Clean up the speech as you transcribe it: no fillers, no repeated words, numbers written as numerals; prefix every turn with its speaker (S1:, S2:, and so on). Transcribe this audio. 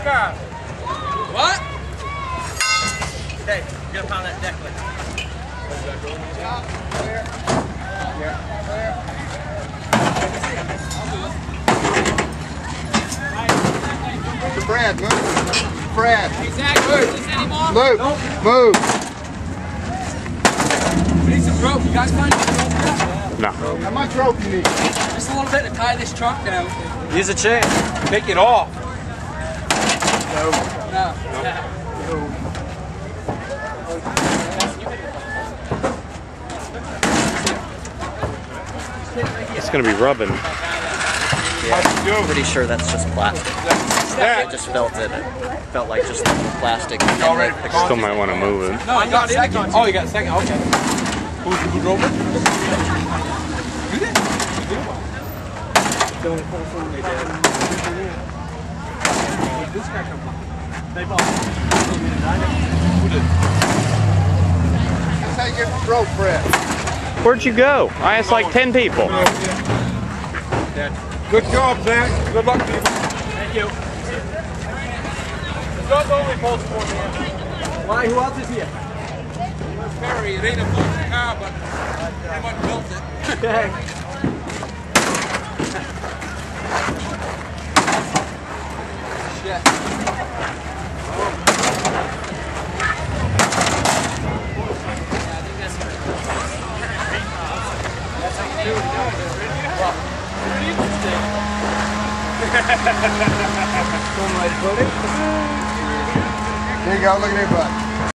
S1: car.
S2: What?
S1: Hey, you gotta pound that deck with.
S3: Brad, move. Brad.
S2: Hey, Zach, where's this anymore?
S3: Luke, move.
S2: We need some rope. You guys find some rope yet?
S4: No.
S3: How much rope you need?
S2: Just a little bit to tie this truck down.
S1: Use a chain. Take it off.
S2: No.
S4: It's going to be rubbing.
S5: Yeah, I'm pretty sure that's just plastic. I just felt it. It felt like just plastic.
S4: Still might want to move it.
S2: No, I got a second.
S1: Oh, you got a second? Okay. Who drove it? You did? This guy come from? They bought it. Who did?
S3: That's how you get rope, Brad.
S4: Where'd you go? I asked like 10 people.
S1: Good job, Zach. Good luck, people. Thank you. God's only pulls for me.
S2: Why? Who else is here?
S1: Perry, it ain't a full car, but pretty much built it.
S2: Okay. Shit.
S3: There you go, look at that butt.